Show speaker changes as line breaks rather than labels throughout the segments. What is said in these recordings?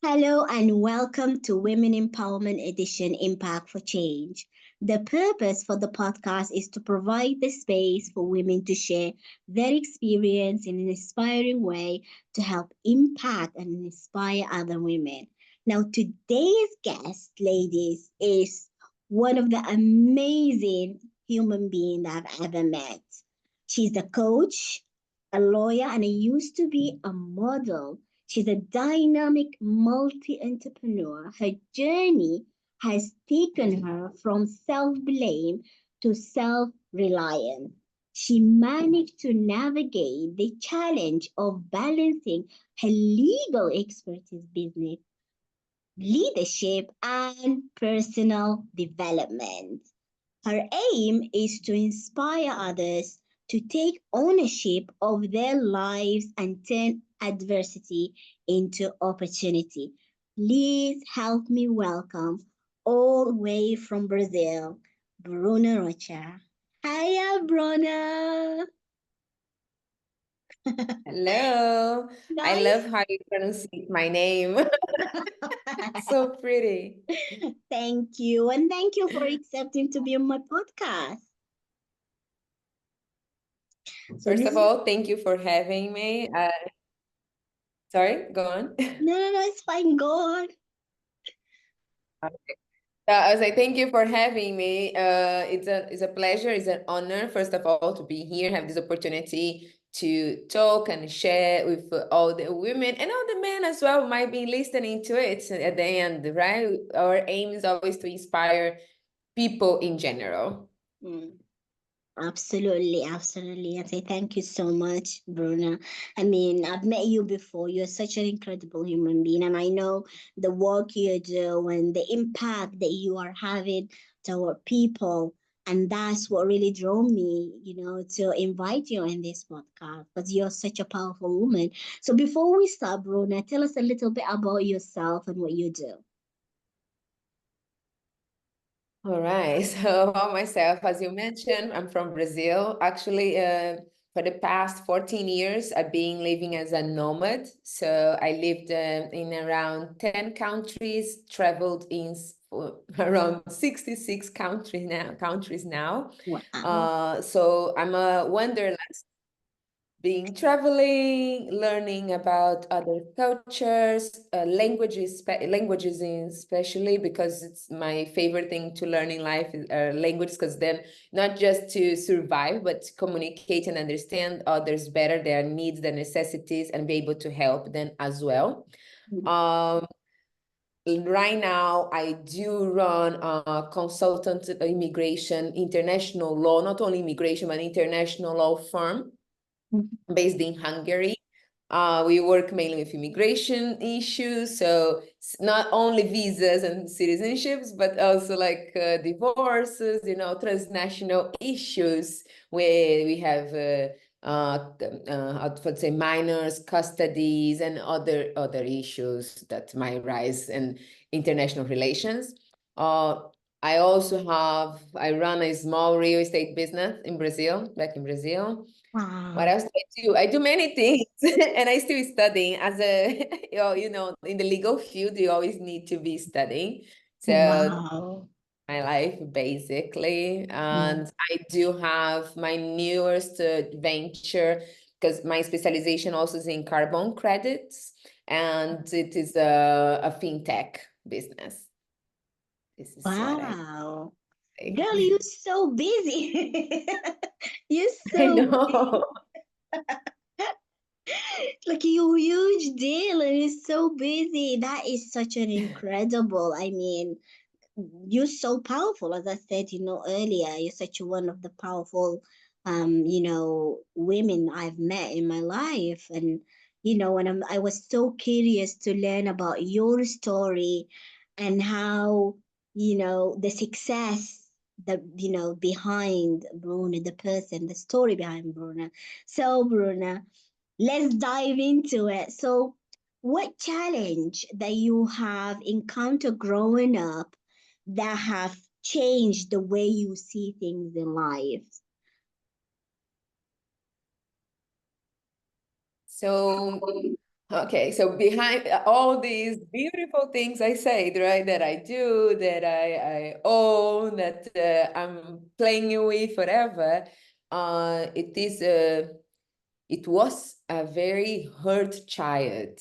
Hello and welcome to Women Empowerment Edition Impact for Change. The purpose for the podcast is to provide the space for women to share their experience in an inspiring way to help impact and inspire other women. Now, today's guest, ladies, is one of the amazing human beings that I've ever met. She's a coach, a lawyer, and I used to be a model. She's a dynamic multi entrepreneur. Her journey has taken her from self blame to self reliance. She managed to navigate the challenge of balancing her legal expertise, business, leadership, and personal development. Her aim is to inspire others to take ownership of their lives and turn adversity into opportunity. Please help me welcome, all the way from Brazil, Bruna Rocha. Hiya, Bruna.
Hello. I love
Nice.
how you pronounce my name. So pretty.
Thank you. And thank you for accepting to be on my podcast. So
First
this
of
is
all, thank you for having me. Sorry, go on.
no, it's fine. Go on.
I was like, thank you for having me. It's a pleasure, it's an honor, first of all, to be here, have this opportunity to talk and share with all the women and all the men as well who might be listening to it at the end, right? Our aim is always to inspire people in general.
Mm. Absolutely, absolutely. I say thank you so much, Bruna. I mean, I've met you before. You're such an incredible human being, and I know the work you do and the impact that you are having toward people. And that's what really drove me, to invite you in this podcast because you're such a powerful woman. So before we start, Bruna, tell us a little bit about yourself and what you do.
All right. So about myself, as you mentioned, I'm from Brazil. Actually, for the past 14 years, I've been living as a nomad. So I lived in around 10 countries, traveled in around 66 countries now.
Wow.
So I'm a wanderlust, being traveling, learning about other cultures, languages in especially because it's my favorite thing to learn in life is languages, because then not just to survive, but to communicate and understand others better, their needs, their necessities, and be able to help them as well. Um, Right now, I do run a consultant immigration, international law, not only immigration, but international law firm based in Hungary. We work mainly with immigration issues, so not only visas and citizenships, but also like divorces, transnational issues where we have I would say minors, custodies, and other issues that might rise in international relations. Uh, I run a small real estate business in Brazil, back in Brazil. What
Wow.
else do I do? I do many things, and I still studying as a, in the legal field, you always need to be studying. So
Wow.
my life basically,
Mm.
and I do have my newest venture because my specialization also is in carbon credits, and it is a fintech business. This is what I
Wow.
say.
Girl, you're so busy. You're
I
so busy.
know.
Like you huge deal and you're so busy. That is such an incredible. I mean, you're so powerful. As I said, earlier, you're such one of the powerful women I've met in my life. And when I was so curious to learn about your story and how, the success that behind Bruna, the person, the story behind Bruna. So Bruna, let's dive into it. So, what challenge that you have encountered growing up that have changed the way you see things in life?
So Okay, so behind all these beautiful things I said, right, that I do, that I own, that I'm playing with forever, it was a very hurt child.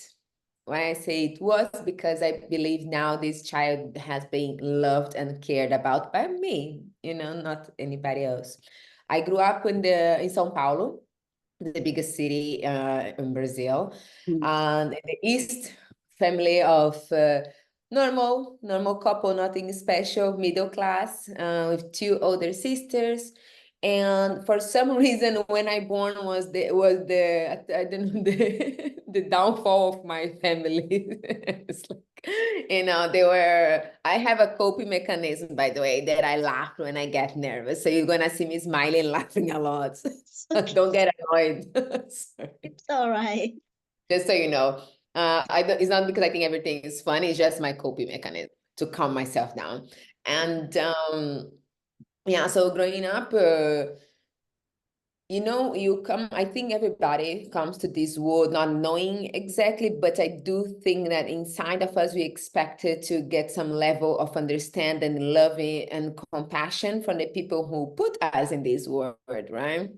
Why I say it was because I believe now this child has been loved and cared about by me, not anybody else. I grew up in São Paulo, the biggest city in Brazil,
Mm.
and in the East, family of normal couple, nothing special, middle class, with two older sisters. And for some reason, when I born was the I don't know the downfall of my family. It's like, I have a coping mechanism, by the way, that I laugh when I get nervous. So you're gonna see me smiling, laughing a lot.
It's okay.
Don't get annoyed. Sorry.
It's all right.
Just so you know, it's not because I think everything is funny. It's just my coping mechanism to calm myself down. And yeah, so growing up, I think everybody comes to this world not knowing exactly, but I do think that inside of us, we expected to get some level of understanding, loving, and compassion from the people who put us in this world, right?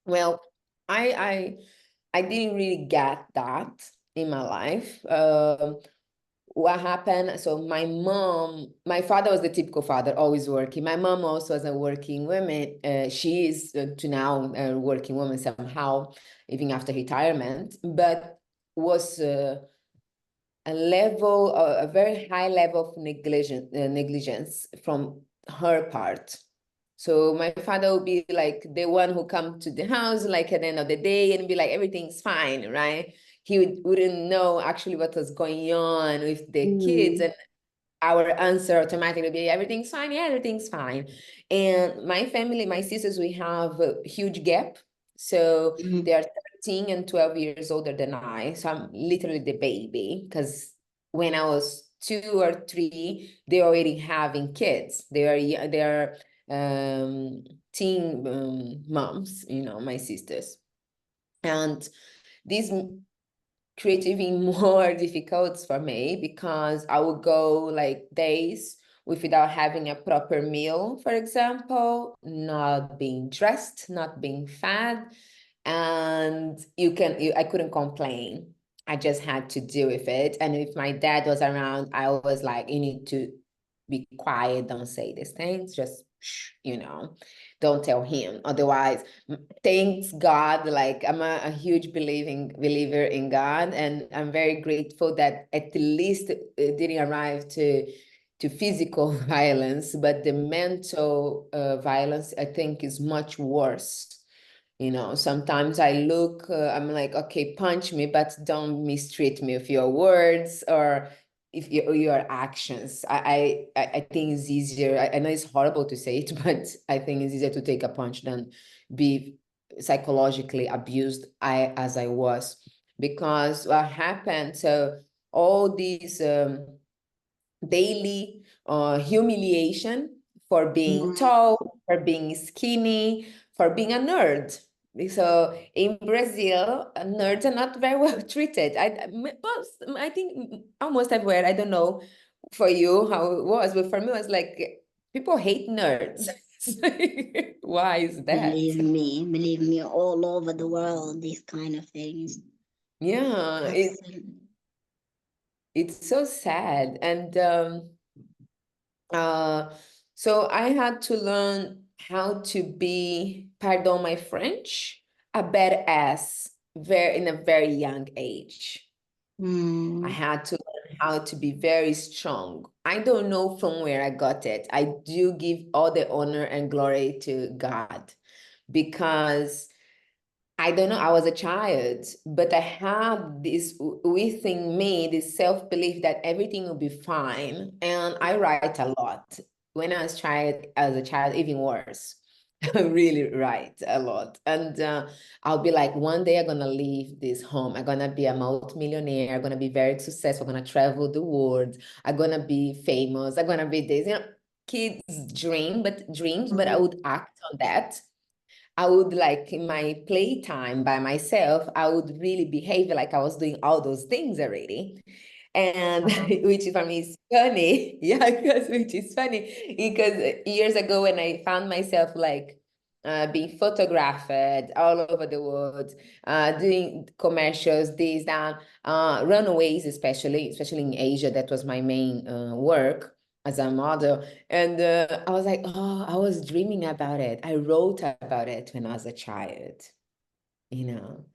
Well, I I didn't really get that in my life. What happened? So my father was the typical father, always working. My mom also was a working woman. She is to now a working woman somehow, even after retirement, but was a very high level of negligence from her part. So my father would be like the one who come to the house like at the end of the day and be like, everything's fine, right? Wouldn't know actually what was going on with the kids,
Mm.
and our answer automatically be everything's fine. Yeah, everything's fine. And my family, my sisters, we have a huge gap. So
Mm.
they are 13 and 12 years older than I. So I'm literally the baby because when I was 2 or 3, they're already having kids. They are teen moms, my sisters. And these create even more difficult for me because I would go like days without having a proper meal, for example, not being dressed, not being fed, and I couldn't complain. I just had to deal with it. And if my dad was around, I was like, you need to be quiet, don't say these things, just shh, don't tell him. Otherwise, thanks God, like I'm a huge believer in God, and I'm very grateful that at least it didn't arrive to physical violence, but the mental violence I think is much worse. Sometimes I look, I'm like, okay, punch me, but don't mistreat me with your words or if your actions. I think it's easier. I know it's horrible to say it, but I think it's easier to take a punch than be psychologically abused as I was. Because what happened, so all these daily humiliation for being
Mm.
tall, for being skinny, for being a nerd. So in Brazil, nerds are not very well treated. I think almost everywhere. I don't know for you how it was, but for me, it was like people hate nerds. Why is that?
Believe me, all over the world, these kind of things.
Yeah,
Absolutely.
it's so sad. And Uh, so I had to learn how to be, pardon my French, a badass in a very young age. I
Mm.
had to learn how to be very strong. I don't know from where I got it. I do give all the honor and glory to God because I don't know, I was a child, but I had this within me, this self-belief that everything will be fine. And I write a lot. When I was as a child, even worse. I really write a lot. And I'll be like, one day I'm gonna leave this home. I'm gonna be a multimillionaire. I'm gonna be very successful. I'm gonna travel the world. I'm gonna be famous. I'm gonna be this, kids dreams, but I
Mm.
would act on that. I would like in my playtime by myself, I would really behave like I was doing all those things already. And which for me is funny. Yeah, because which is funny because years ago when I found myself like being photographed all over the world, doing commercials, this, that, runaways, especially in Asia, that was my main work as a model. And I was like, oh, I was dreaming about it. I wrote about it when I was a child, you know.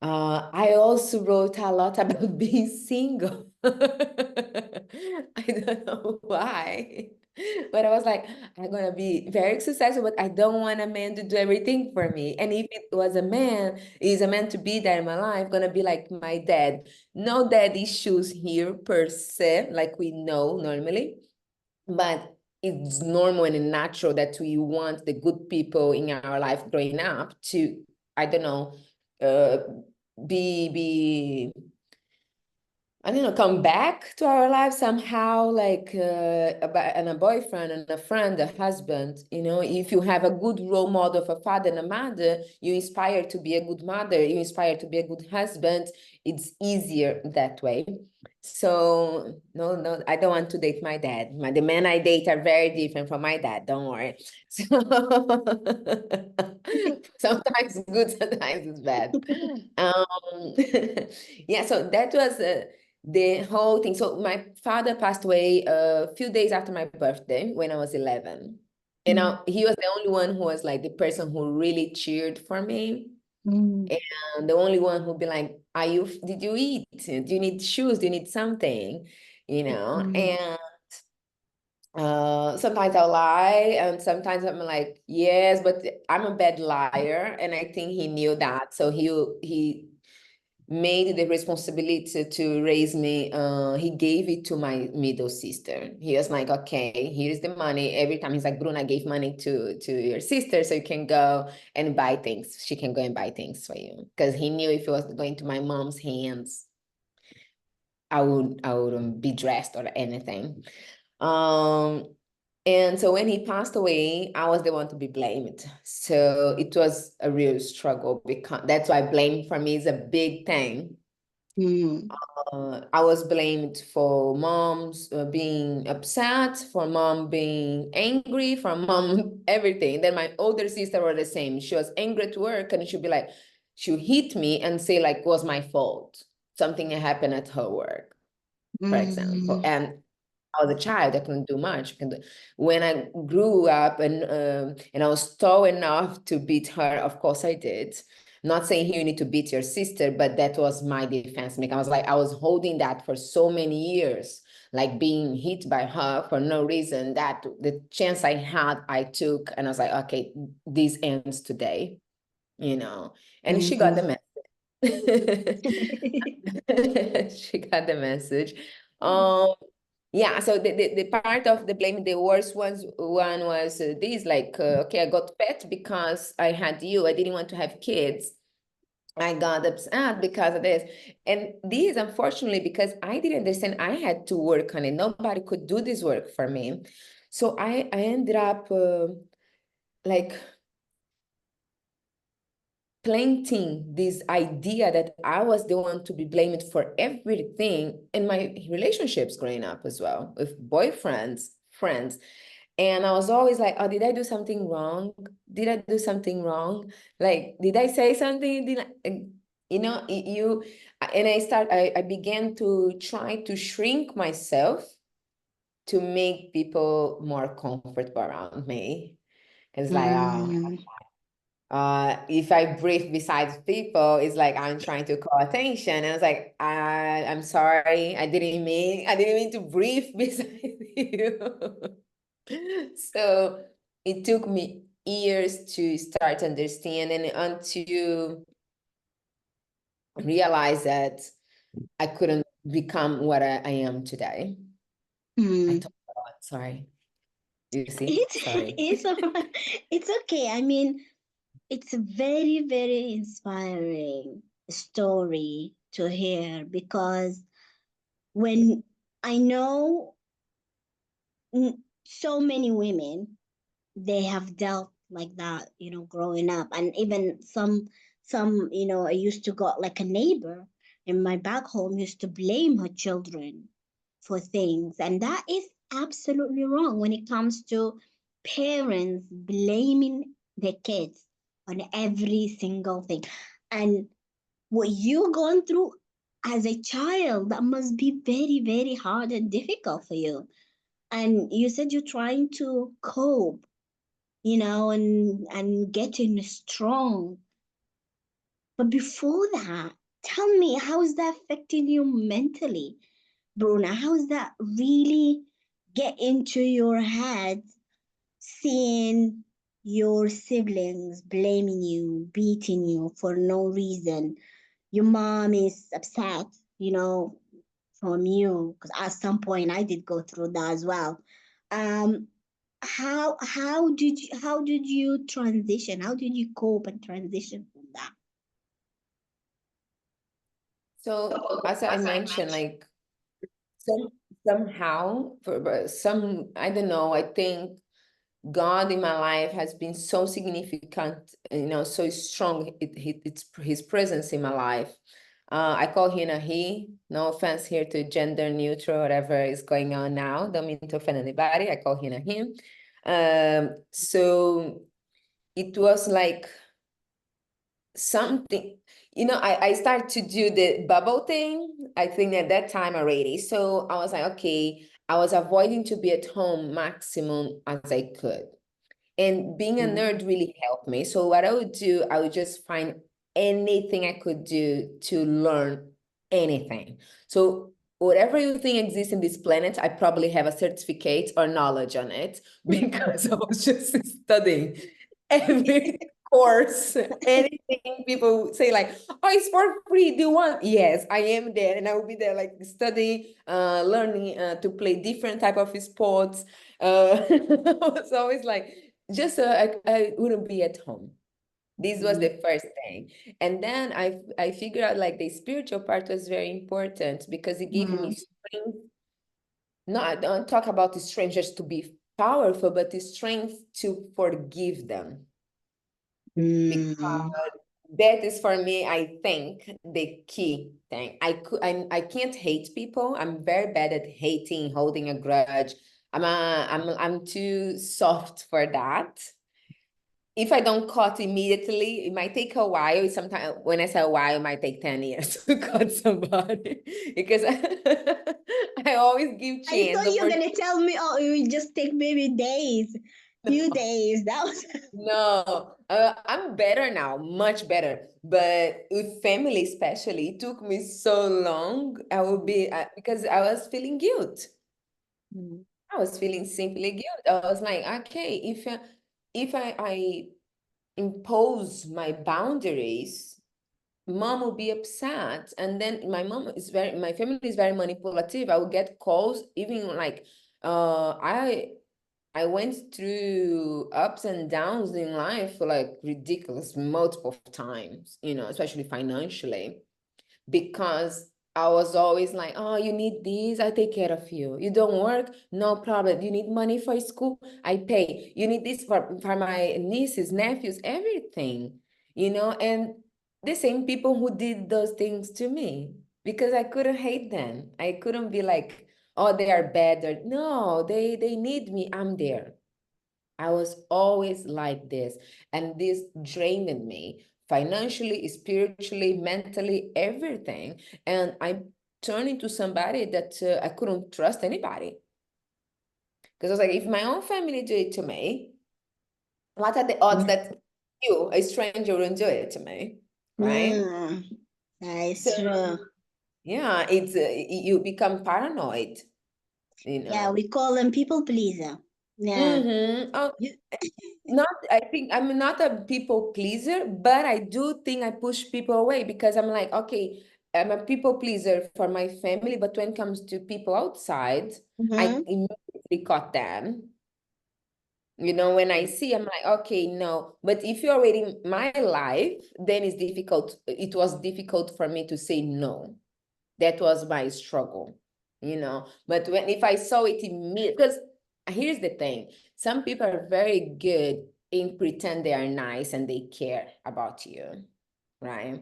I also wrote a lot about being single. I don't know why. But I was like, I'm gonna be very successful, but I don't want a man to do everything for me. And if it was a man, is a man to be there in my life, gonna be like my dad. No dad issues here per se, like we know normally, but it's normal and natural that we want the good people in our life growing up to, I don't know, uh, be I don't know, come back to our lives somehow, like and a boyfriend and a friend, a husband. You know, if you have a good role model of a father and a mother, you inspire to be a good mother, you inspire to be a good husband. It's easier that way. So no, I don't want to date my dad. The men I date are very different from my dad. Don't worry. So sometimes good, sometimes it's bad. Yeah. So that was the whole thing. So my father passed away a few days after my birthday when I was 11. And he was the only one who was like the person who really cheered for me. And the only one who'd be like, did you eat? Do you need shoes? Do you need something? You know? And sometimes I'll lie, and sometimes I'm like, yes, but I'm a bad liar. And I think he knew that. So he made the responsibility to raise me. He gave it to my middle sister. He was like, okay, here's the money. Every time he's like, Bruna, gave money to your sister so you can go and buy things. She can go and buy things for you. Because he knew if it was going to my mom's hands, I wouldn't be dressed or anything. And so when he passed away, I was the one to be blamed. So it was a real struggle because that's why blame for me is a big thing. I was blamed for mom's being upset, for mom being angry, for mom everything. Then my older sister was the same. She was angry at work and she'd be like, she'll hit me and say like, it was my fault. Something happened at her work, for example. And I was a child, I couldn't do much. When I grew up and I was tall enough to beat her, of course I did. Not saying here you need to beat your sister, but that was my defense mechanism. I was holding that for so many years, like being hit by her for no reason. That the chance I had, I took, and I was like, okay, this ends today, you know. And she got the message. She got the message. Yeah, so the part of the blame, the worst one was this, like, okay, I got fat because I had you. I didn't want to have kids. I got upset because of this. And this, unfortunately, because I didn't understand, I had to work on it. Nobody could do this work for me. So I ended up like planting this idea that I was the one to be blamed for everything in my relationships growing up as well, with boyfriends, friends. And I was always like, oh, did I do something wrong? Did I do something wrong? Like, did I say something? You know, and I began to try to shrink myself to make people more comfortable around me. It's like, if I breathe beside people, it's like I'm trying to call attention. And I was like, I'm sorry, I didn't mean to breathe beside you. So it took me years to start understanding until realize that I couldn't become what I am today. I talked a lot, sorry. You see?
It's
Sorry.
it's it's okay. I mean, it's a very, very inspiring story to hear because when I know so many women, they have dealt like that, growing up. And even some, I used to got like a neighbor in my back home used to blame her children for things. And that is absolutely wrong when it comes to parents blaming their kids on every single thing. And what you gone through as a child, that must be very, very hard and difficult for you. And you said you're trying to cope, and getting strong. But before that, tell me, how is that affecting you mentally, Bruna? How is that really get into your head, seeing your siblings blaming you, beating you for no reason? Your mom is upset, from you, because at some point I did go through that as well. Um, how did you transition? How did you cope and transition from that?
So as I mentioned, like some somehow for some, I don't know, I think God in my life has been so significant, so strong. It's his presence in my life. I call him a he. No offense here to gender neutral, whatever is going on now. Don't mean to offend anybody. I call him a him. So it was like something, I started to do the bubble thing, I think at that time already. So I was like, okay, I was avoiding to be at home maximum as I could. And being a
Mm,
nerd really helped me. So what I would do, I would just find anything I could do to learn anything. So whatever you think exists in this planet, I probably have a certificate or knowledge on it because I was just studying every course, anything people say like, oh, it's for free. Do you want? Yes, I am there, and I will be there like studying, learning to play different type of sports. It's always like just so I wouldn't be at home. This was
mm,
the first thing. And then I figured out like the spiritual part was very important because it gave me
mm,
strength. No, I don't talk about the strangers to be powerful, but the strength to forgive them. Because
mm,
that is for me, I think, the key thing. I can't hate people. I'm very bad at hating, holding a grudge. I'm too soft for that. If I don't cut immediately, it might take a while. Sometimes when I say a while, it might take 10 years to cut somebody because I always give
I
chance.
thought you were gonna tell me, oh, it would just take maybe days, few days. That was.
No, I'm better now, much better. But with family, especially, it took me so long. I would be because I was feeling guilt.
Mm,
I was feeling simply guilt. I was like, okay, if I impose my boundaries, mom will be upset, and then my family is very manipulative. I will get calls, even like, I went through ups and downs in life for like ridiculous multiple times, especially financially, because I was always like, oh, you need this, I take care of you. You don't work, no problem. You need money for school, I pay. You need this for my nieces, nephews, everything, and the same people who did those things to me because I couldn't hate them. I couldn't be like, oh, they are bad. Or, no, they need me. I'm there. I was always like this, and this drained me financially, spiritually, mentally, everything. And I turned into somebody that I couldn't trust anybody because I was like, if my own family do it to me, what are the odds
mm,
that you, a stranger, wouldn't do it to me, right?
mm. That
So
is true.
yeah, it's you become paranoid, you
Yeah,
know.
we call them people pleaser. Yeah.
Oh,
You,
not, I think I'm not a people pleaser, but I do think I push people away because I'm like, okay, I'm a people pleaser for my family, but when it comes to people outside, I
mm-hmm.
immediately cut them. When I see, I'm like, okay, no. But if you're already in my life, then it's difficult. It was difficult for me to say no. That was my struggle. But if I saw it immediately, because here's the thing, some people are very good in pretend they are nice and they care about you, right?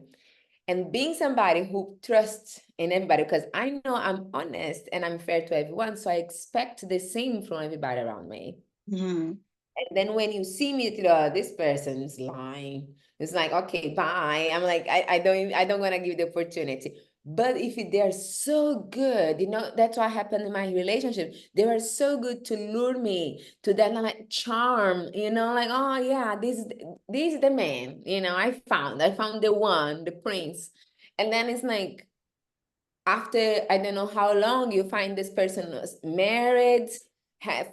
And being somebody who trusts in everybody, because I know I'm honest and I'm fair to everyone, so I expect the same from everybody around me.
Mm-hmm.
And then when you see me, this person is lying. It's like, okay, bye. I'm like, I don't want to give the opportunity. But if they're so good, that's what happened in my relationship. They were so good to lure me to that like charm, like, oh yeah, this is the man, I found the one, the prince. And then it's like, after I don't know how long, you find this person was married,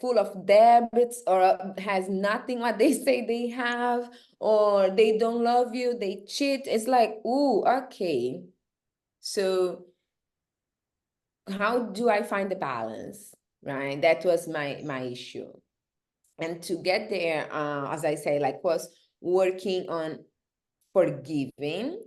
full of debts, or has nothing what they say they have, or they don't love you, they cheat. It's like, ooh, okay. So how do I find the balance, right? That was my issue. And to get there, as I say, like, was working on forgiving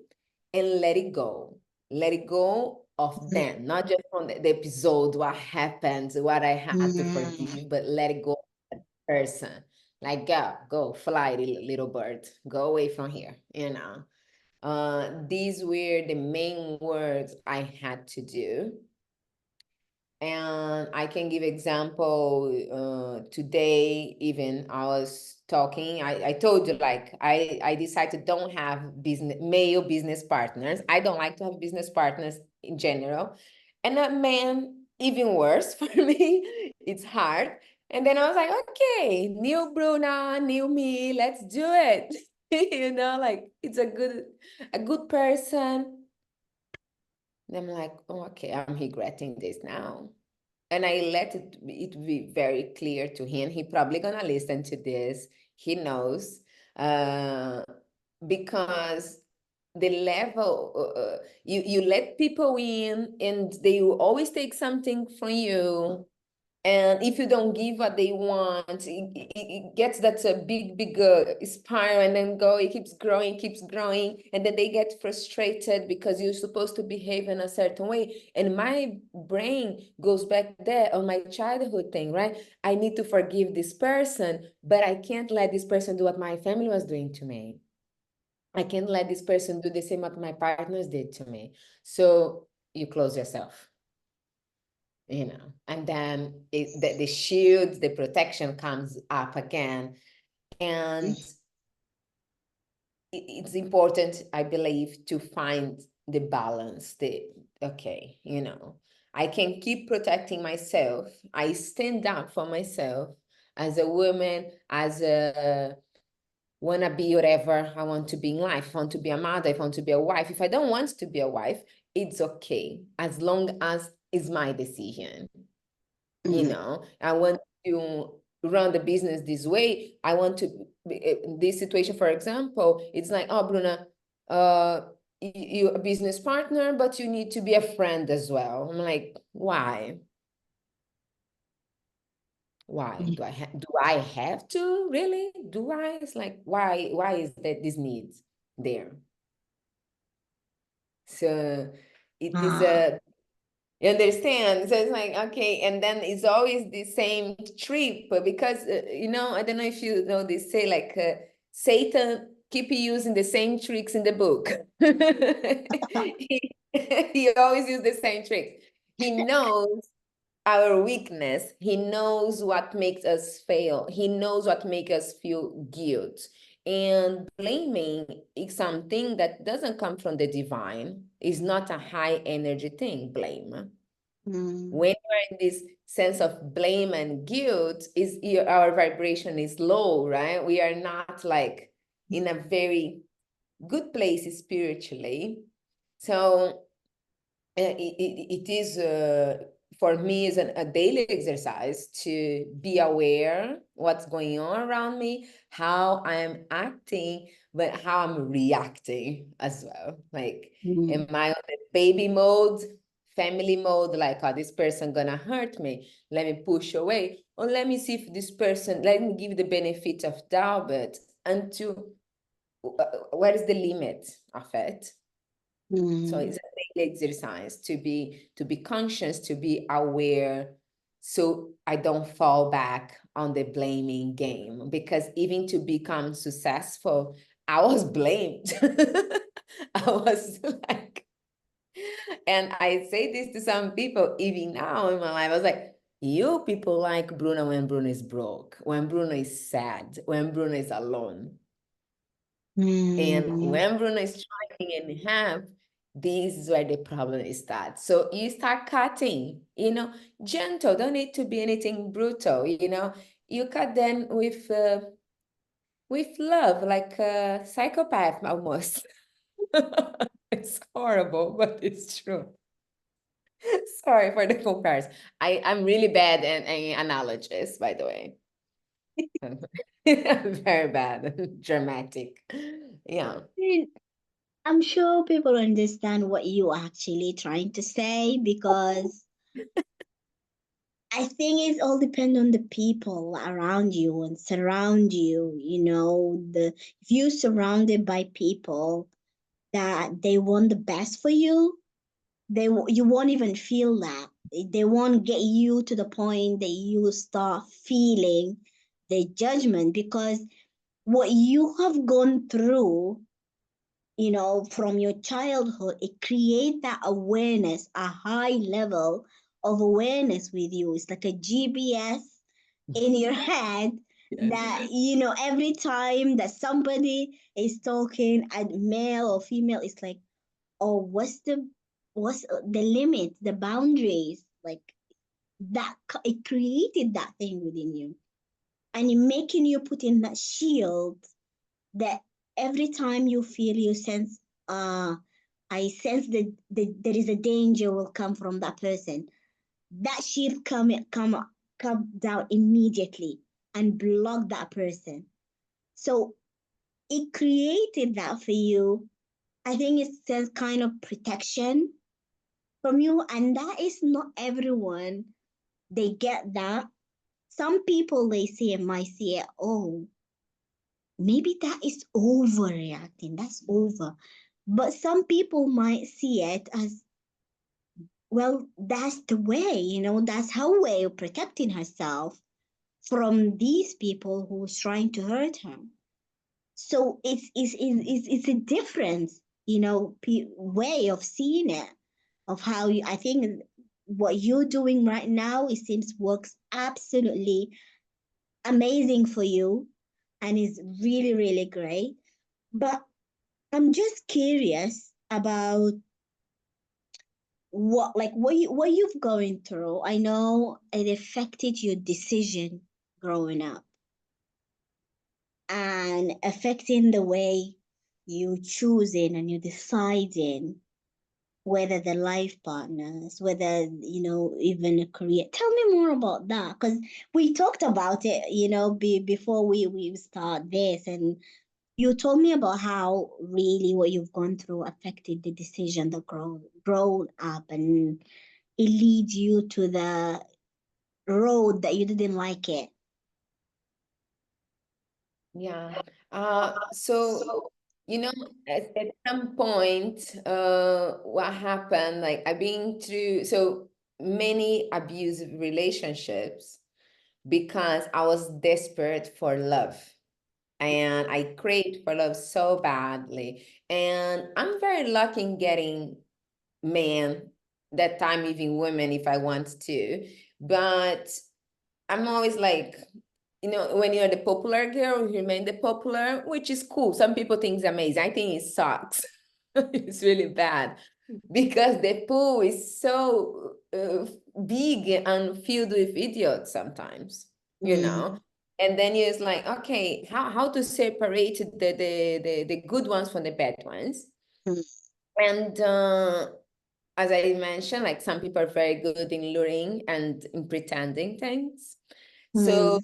and let it go. Let it go of them, not just from the episode, what happened, what I had to
Mm-hmm.
forgive, but let it go of that person. Like, go, fly, little bird, go away from here, These were the main works I had to do. And I can give example, today, even I was talking, I told you, like, I decided to don't have male business partners. I don't like to have business partners in general. And a man, even worse for me, it's hard. And then I was like, okay, new Bruna, new me, let's do it. Like, it's a good person. And I'm like, oh, okay, I'm regretting this now. And I let it be very clear to him. He probably gonna listen to this. He knows, uh, because the level, you let people in, and they will always take something from you. And if you don't give what they want, it gets that a big spiral, and then it keeps growing. And then they get frustrated because you're supposed to behave in a certain way. And my brain goes back there on my childhood thing, right? I need to forgive this person, but I can't let this person do what my family was doing to me. I can't let this person do the same what my partners did to me. So you close yourself. And then the shield, the protection comes up again. And it's important, I believe, to find the balance. Okay, I can keep protecting myself. I stand up for myself as a woman, as a wanna be whatever I want to be in life. If I want to be a mother, if I want to be a wife. If I don't want to be a wife, it's okay, as long as it's my decision. I want to run the business this way. I want to, this situation, for example, it's like, oh, Bruna, you're a business partner, but you need to be a friend as well. I'm like, why? Why do I have to, really? Do I? It's like, why is that this need there? So it is
Ah.
you understand? So it's like, okay, and then it's always the same trip, because, I don't know if you know, they say, like, Satan keep using the same tricks in the book. He always use the same tricks. He knows our weakness. He knows what makes us fail. He knows what makes us feel guilt. And blaming is something that doesn't come from the divine. It's not a high energy thing, blame.
Mm.
When you're in this sense of blame and guilt, our vibration is low, right? We are not, like, in a very good place spiritually. So it is, for me, is a daily exercise to be aware what's going on around me, how I'm acting, but how I'm reacting as well. Like,
Mm.
am I on the baby mode, family mode, like, oh, this person gonna hurt me, let me push away, or let me see if this person, let me give the benefit of doubt, but until, where is the limit of it? So
Mm.
it's a daily exercise to be conscious, to be aware, so I don't fall back on the blaming game, because even to become successful, I was blamed. I was like, and I say this to some people even now in my life. I was like, you people like Bruna when Bruna is broke, when Bruna is sad, when Bruna is alone. And when Bruna is trying in half, this is where the problem starts. So you start cutting, gentle, don't need to be anything brutal, you cut them with love, like a psychopath almost. It's horrible, but it's true. Sorry for the comparison. I'm really bad at analogies, by the way. Very bad, dramatic. Yeah.
I'm sure people understand what you actually trying to say, because I think it's all depend on the people around you and surround you. If you're surrounded by people that they want the best for you, you won't even feel that. They won't get you to the point that you start feeling the judgment, because what you have gone through, from your childhood, it creates that awareness, a high level of awareness with you. It's like a GPS in your head that,
Yes.
every time that somebody is talking, male or female, it's like, oh, what's the limit, the boundaries, like that. It created that thing within you, and it making you put in that shield, that every time you feel, you sense, uh I sense that there is a danger will come from that person, that shield come down immediately and block that person. So it created that for you. I think it's sense kind of protection from you, and that is not everyone they get that. Some people, they see it, might see it, oh, maybe that is overreacting, that's over. But some people might see it as, well, that's the way, that's her way of protecting herself from these people who's trying to hurt her. So it's a difference, way of seeing it, of how you, I think what you're doing right now, it seems works absolutely amazing for you, and is really, really great. But I'm just curious about what you've going through. I know it affected your decision growing up, and affecting the way you choosing and you deciding whether the life partners, whether, even a career. Tell me more about that, because we talked about it, before we start this, and you told me about how really what you've gone through affected the decision that grown up, and it leads you to the road that you didn't like it.
Yeah. So, you know, at some point, what happened, like I've been through so many abusive relationships because I was desperate for love. And I craved for love so badly. And I'm very lucky in getting men, that time even women if I want to. But I'm always like, when you're the popular girl, you remain the popular, which is cool. Some people think it's amazing. I think it sucks. It's really bad because the pool is so big and filled with idiots sometimes,
Mm,
And then you're just like, okay, how to separate the good ones from the bad ones?
mm,
And as I mentioned, like some people are very good in luring and in pretending things. So
mm,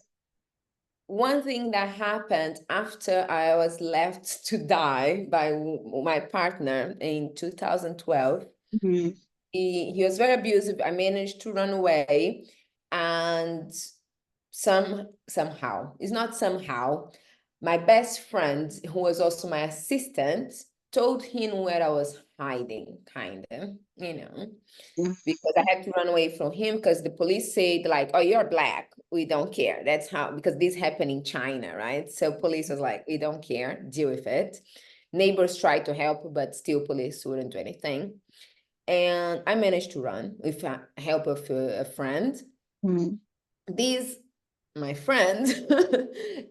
one thing that happened after I was left to die by my partner in 2012,
mm,
he was very abusive. I managed to run away, and somehow, it's not somehow, my best friend, who was also my assistant, told him where I was hiding, kind of,
Mm,
because I had to run away from him because the police said like, "Oh, you're black. We don't care." That's how, because this happened in China, right? So police was like, "We don't care. Deal with it." Neighbors tried to help, but still police wouldn't do anything. And I managed to run with help of a friend.
mm,
This my friend,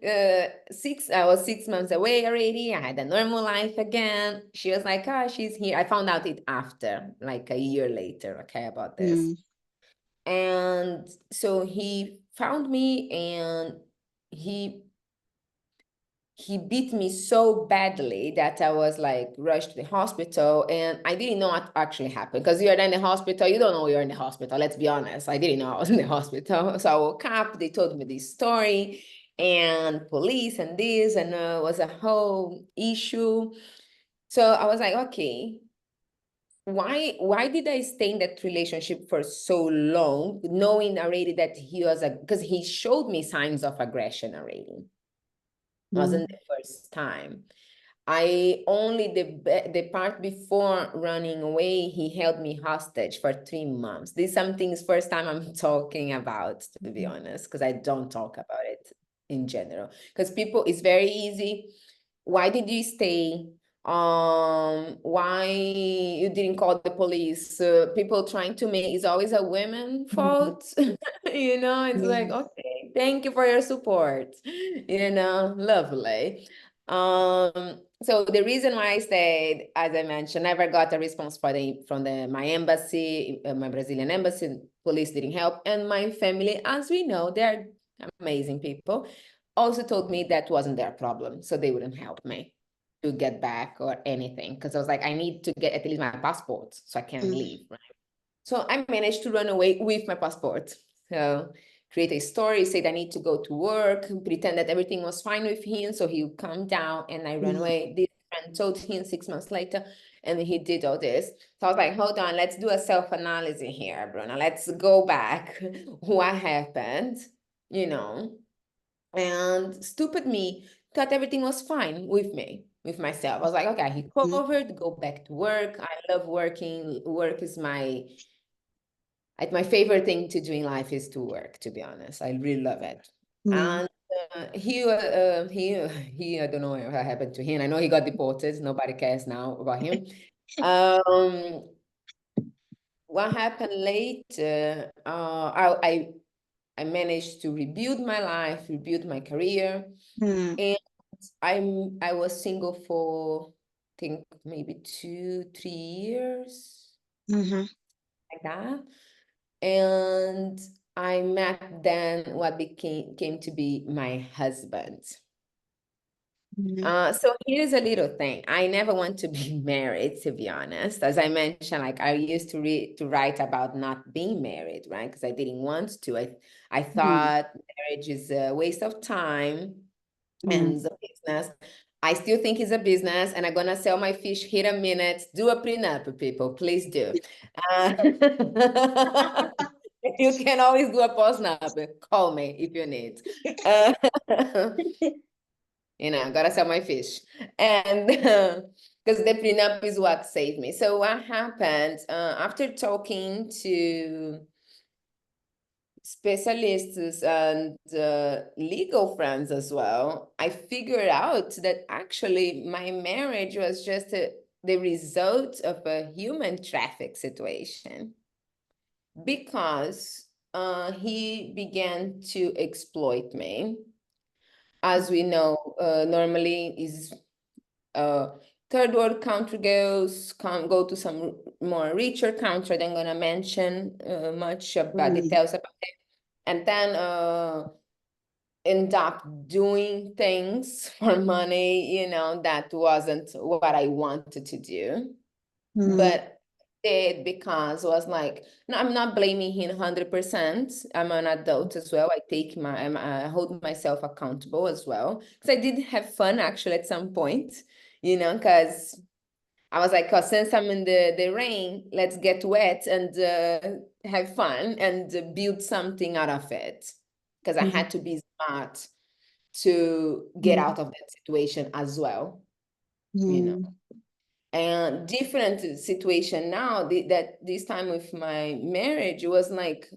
I was 6 months away already. I had a normal life again. She was like, "Ah, she's here." I found out it after, like a year later, okay, about this.
mm,
And so he found me, and he he beat me so badly that I was like rushed to the hospital, and I didn't know what actually happened, because you're in the hospital, you don't know you're in the hospital. Let's be honest. I didn't know I was in the hospital. So I woke up, they told me this story, and police and this, and it was a whole issue. So I was like, okay, why did I stay in that relationship for so long, knowing already that he was because he showed me signs of aggression already. Wasn't
mm,
the first time. I only the part before running away, he held me hostage for 3 months. This is something first time I'm talking about, to be honest, because I don't talk about it in general. Because people, it's very easy. Why did you stay? Why you didn't call the police? People trying to make, it's always a women
mm,
fault. It's like,
yes.
okay, thank you for your support. Lovely. So the reason why I stayed, as I mentioned, never got a response from my embassy, my Brazilian embassy. Police didn't help, and my family, as we know, they're amazing people, also told me that wasn't their problem, so they wouldn't help me to get back or anything, because I was like, I need to get at least my passport so I can
Mm,
leave. So I managed to run away with my passport. So create a story, said I need to go to work, pretend that everything was fine with him, so he would come down, and I ran
mm,
away. This friend told him 6 months later, and he did all this. So I was like, hold on, let's do a self-analysis here, Bruna. Let's go back. What happened? You know, and stupid me thought everything was fine with me, with myself. I was like, okay, he
mm,
covered, go back to work. I love working. Work is my favorite thing to do in life is to work, to be honest. I really love it.
mm.
And he, I don't know what happened to him. I know he got deported. Nobody cares now about him. Um, what happened later? I managed to rebuild my life, rebuild my career,
Mm,
and I was single for, I think, maybe 2, 3 years,
mhm,
like that. And I met then what came to be my husband.
mhm,
So here's a little thing. I never want to be married, to be honest. As I mentioned, like I used to read to write about not being married, right? Because I didn't want to. I
mm,
thought marriage is a waste of time
mm.
and the business. I still think it's a business, and I'm gonna sell my fish here a minute. Do a prenup, people, please do. Uh, you can always do a postnup. Call me if you need. Uh, gotta sell my fish, and because the prenup is what saved me. So what happened after talking to specialists and legal friends as well, I figured out that actually my marriage was just the result of a human traffic situation, because he began to exploit me. As we know, normally is uh, third world country girls go to some more richer country. I'm gonna mention much about
Mm,
details about, and then end up doing things for money, that wasn't what I wanted to do.
mm,
But did because it was like, no, I'm not blaming him 100%. I'm an adult as well. I hold myself accountable as well. Because I did have fun actually at some point, because I was like, oh, since I'm in the rain, let's get wet and have fun and build something out of it. Because I
mm,
had to be smart to get
mm,
out of that situation as well, you know.
mm.
And different situation now, that this time with my marriage, it was like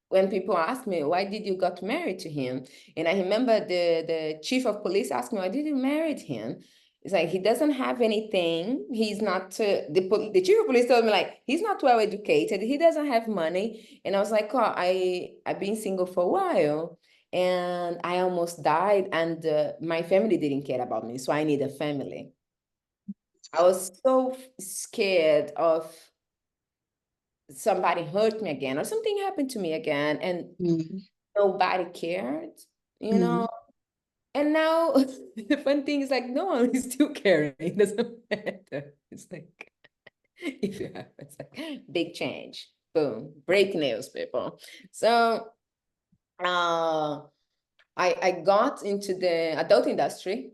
when people ask me, why did you got married to him? And I remember the chief of police asked me, why did you marry him? It's like, he doesn't have anything. He's not, the chief of police told me, like, he's not well educated. He doesn't have money. And I was like, oh, I've been single for a while and I almost died, and my family didn't care about me. So I need a family. I was so scared of somebody hurt me again or something happened to me again, and
Mm.
nobody cared, you know.
Mm.
And now the fun thing is, like, no one is still caring. It doesn't matter. It's like, if you have, it's like big change. Boom, break news, people. So uh I got into the adult industry.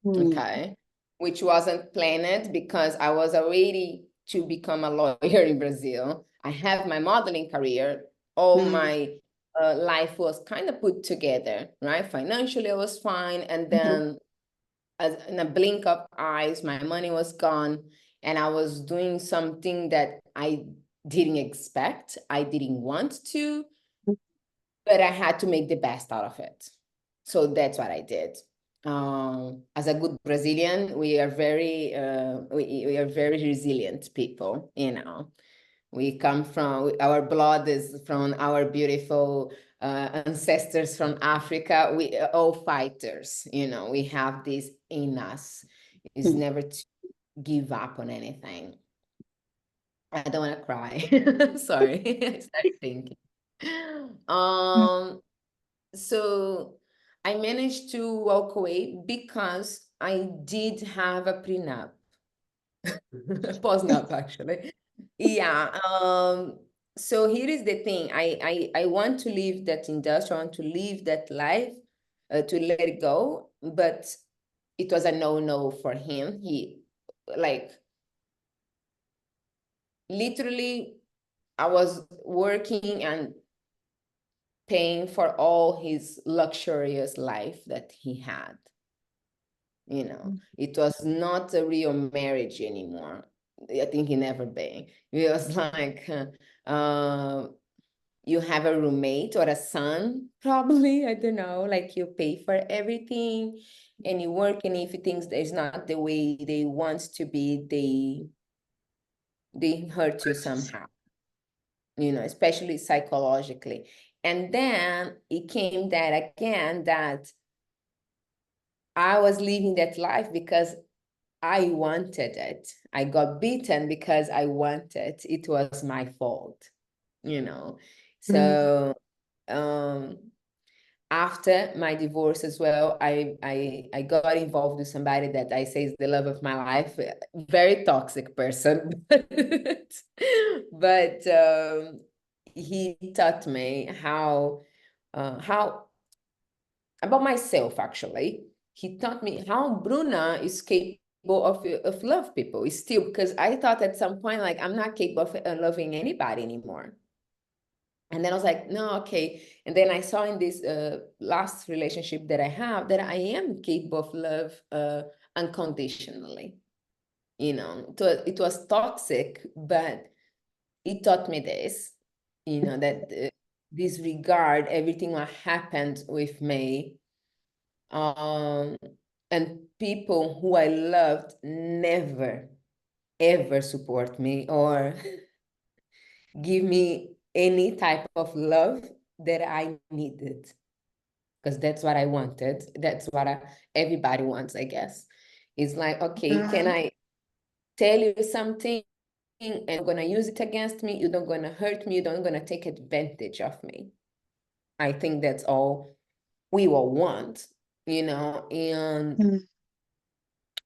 Mm.
Okay. Which wasn't planned because I was already to become a lawyer in Brazil. I have my modeling career. All
Mm.
my life was kind of put together, right? Financially, I was fine. And
Mhm.
then, as in a blink of eyes, my money was gone. And I was doing something that I didn't expect, I didn't want to, but I had to make the best out of it. So that's what I did. As a good Brazilian, we are very resilient people. You know, we come from, our blood is from our beautiful ancestors from Africa. We are all fighters. You know, we have this in us. Is
Mm.
never to give up on anything. I don't want to cry. Sorry, I started thinking. Um, so I managed to walk away because I did have a prenup, postnup actually. Yeah. So here is the thing. I want to leave that industry. I want to leave that life, to let it go. But it was a no for him. He, like, literally, I was working and paying for all his luxurious life that he had. You know, it was not a real marriage anymore. I think he never been. It was like, you have a roommate or a son, probably, I don't know, like, you pay for everything and you work, and if things is not the way they want to be, they hurt you somehow, you know, especially psychologically. And then it came that again, that I was living that life because I wanted it. I got beaten because I wanted. It was my fault, you know.
Mm.
So after my divorce as well, I got involved with somebody that I say is the love of my life. Very toxic person, but he taught me how about myself, actually. He taught me how Bruna is capable of love people. Is still, because I thought at some point, like, I'm not capable of loving anybody anymore. And then I was like, no, okay. And then I saw in this last relationship that I have that I am capable of love unconditionally. You know, it was toxic, but it taught me this, you know, that disregard everything what happened with me, um, and people who I loved never, ever support me or give me any type of love that I needed. Because that's what I wanted. That's what everybody wants, I guess. It's like, okay, can
Mhm.
I tell you something and you're gonna use it against me? You're not gonna hurt me. You're not gonna take advantage of me. I think that's all we all want, you know. And
Mm.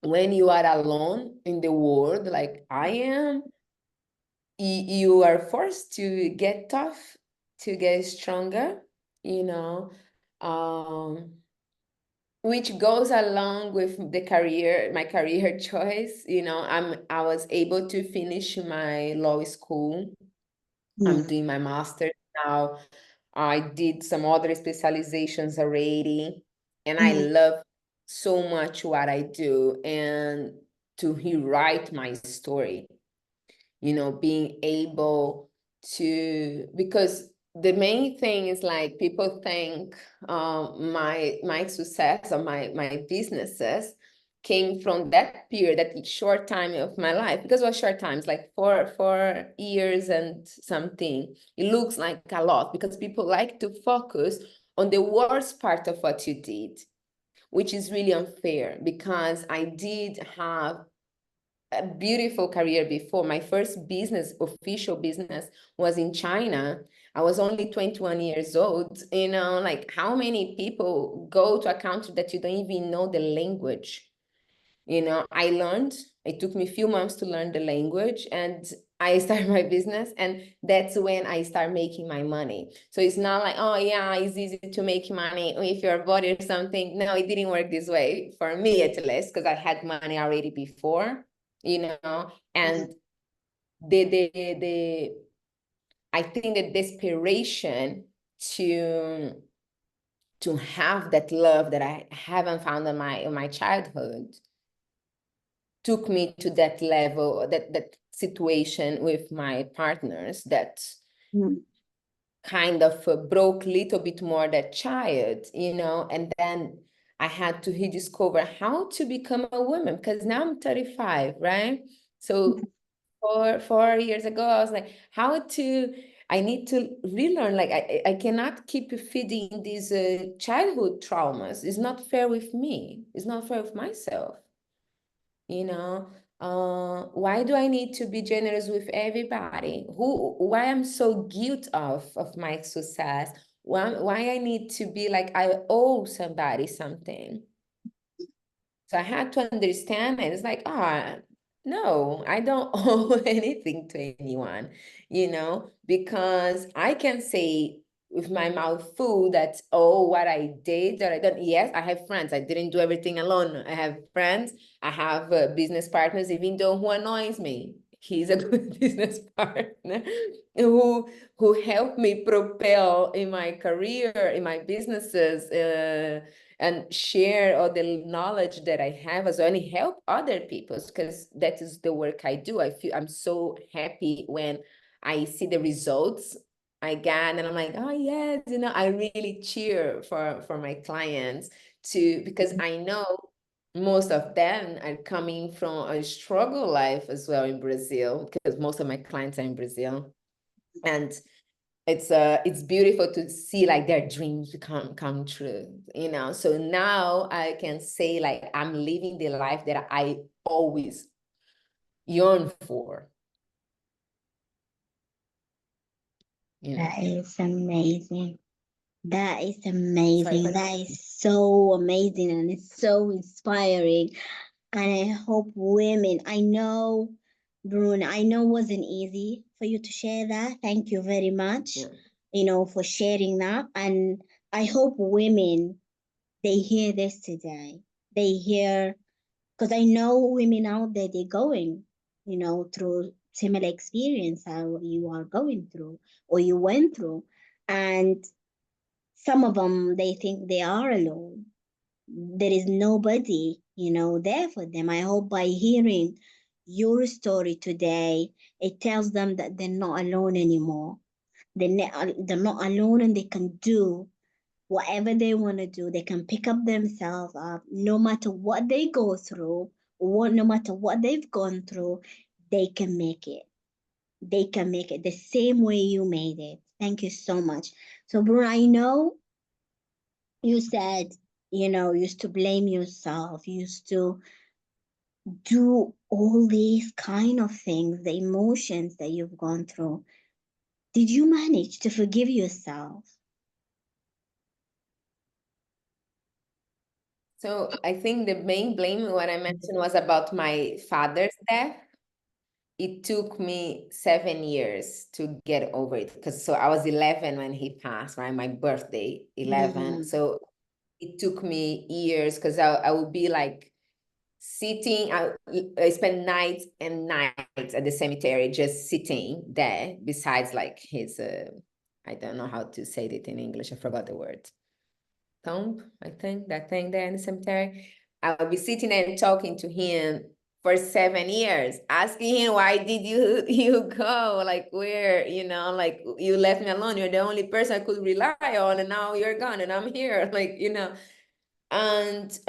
when you are alone in the world, like I am, you are forced to get tough, to get stronger, you know, um, which goes along with my career choice. You know, I was able to finish my law school. I'm
Mm.
doing my master's now. I did some other specializations already, and I
Mm.
love so much what I do. And to rewrite my story, being able to, because the main thing is like people think my success or my businesses came from that period, that short time of my life, because it was short times, like 4 years and something. It looks like a lot because people like to focus on the worst part of what you did, which is really unfair, because I did have a beautiful career before. My first business, official business, was in China. I was only 21 years old. Like, how many people go to a country that you don't even know the language? I learned, it took me a few months to learn the language, and I started my business, and that's when I start making my money. So it's not like, oh yeah, it's easy to make money if you're a body or something. No, it didn't work this way for me, at least, because I had money already before, and the I think the desperation to have that love that I haven't found in my childhood took me to that level, that situation with my partners, that kind of broke a little bit more that child, and then I had to rediscover how to become a woman, because now I'm 35, right? So 4 years ago, I was like, I need to relearn. Like, I cannot keep feeding these childhood traumas. It's not fair with me. It's not fair with myself. Why do I need to be generous with everybody? Why I'm so guilt of my success? Why I need to be like I owe somebody something? So I had to understand it. It's like, no, I don't owe anything to anyone, because I can say with my mouth full that, oh, what I did or I done. Yes, I have friends. I didn't do everything alone. I have friends. I have business partners, even though who annoys me. He's a good business partner who helped me propel in my career, in my businesses, and share all the knowledge that I have as well, and help other people, because that is the work I do. I'm so happy when I see the results I got, and I'm like, oh yes, I really cheer for my clients too, because I know most of them are coming from a struggle life as well in Brazil, because most of my clients are in Brazil. And it's beautiful to see like their dreams come true, so now I can say like I'm living the life that I always yearn for.
That is amazing. That is
Sorry
amazing.
for
That is so amazing, and it's so inspiring. And I hope women, I know, Bruna, I know it wasn't easy for you to share that. Thank you very much,
yeah.
for sharing that. And I hope women, they hear this today. They hear, because I know women out there, they're going, through similar experience how you are going through or you went through. And some of them, they think they are alone. There is nobody, there for them. I hope by hearing your story today, it tells them that they're not alone anymore. They're not alone, and they can do whatever they want to do. They can pick up themselves up no matter what they go through, no matter what they've gone through, they can make it. They can make it the same way you made it. Thank you so much. So, Bruno, I know you said, used to blame yourself, used to do all these kind of things, the emotions that you've gone through. Did you manage to forgive yourself?
So I think the main blame, what I mentioned, was about my father's death. It took me 7 years to get over it, because so I was 11 when he passed, right? My birthday, 11.
Mm-hmm.
So it took me years, because I would be like sitting. I spend nights and nights at the cemetery, just sitting there besides like his, I don't know how to say it in English. I forgot the word. Tomb, I think, that thing there in the cemetery. I would be sitting there and talking to him for 7 years, asking him, why did you go? Like, where, like, you left me alone. You're the only person I could rely on, and now you're gone and I'm here. Like, and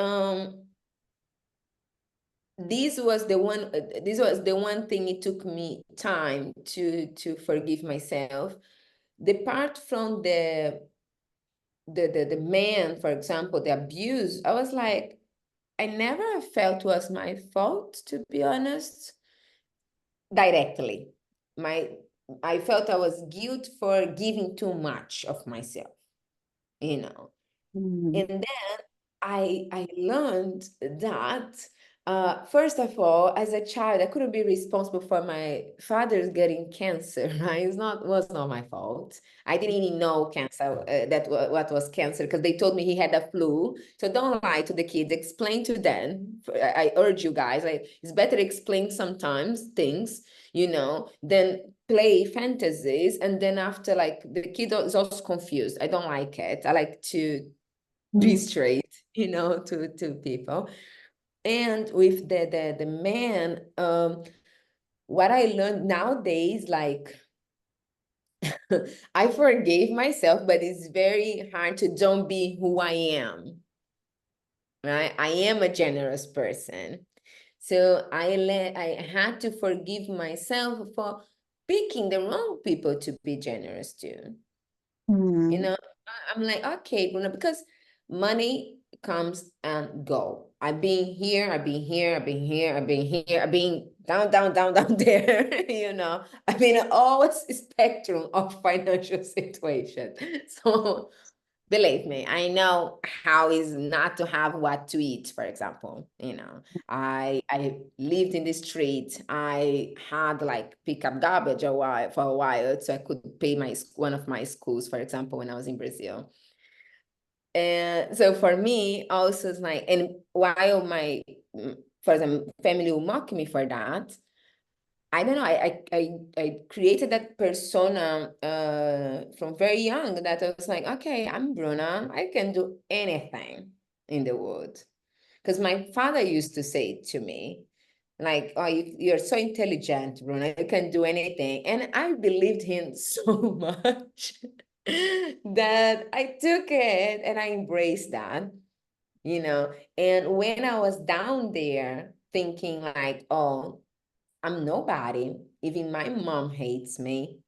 this was the one thing it took me time to forgive myself. Apart from the man, for example, the abuse, I was like, I never felt it was my fault, to be honest, directly. I felt I was guilt for giving too much of myself, you know.
Mm.
And then I learned that, first of all, as a child, I couldn't be responsible for my father's getting cancer, right? Was not my fault. I didn't even know cancer, what was cancer, because they told me he had a flu. So don't lie to the kids. Explain to them. I urge you guys, like, it's better explain sometimes things, than play fantasies. And then after, like, the kid is also confused. I don't like it. I like to be
Mm.
straight, to people. And with the man, what I learned nowadays, like, I forgave myself, but it's very hard to don't be who I am, right? I am a generous person. So I had to forgive myself for picking the wrong people to be generous to.
Mm.
I'm like, okay, Bruna, because money comes and go. I've been here, I've been here, I've been here, I've been here, I've been down, down, down, down there, I've been in all spectrum of financial situation. So believe me, I know how is not to have what to eat, for example. I lived in the street. I had, like, pick up garbage for a while so I could pay one of my schools, for example, when I was in Brazil. And so for me, also, it's like, and while for example, family will mock me for that, I don't know. I created that persona from very young, that I was like, okay, I'm Bruna. I can do anything in the world. Because my father used to say to me, like, oh, you're so intelligent, Bruna. You can do anything. And I believed him so much that I took it and I embraced that, And when I was down there thinking, like, oh, I'm nobody. Even my mom hates me.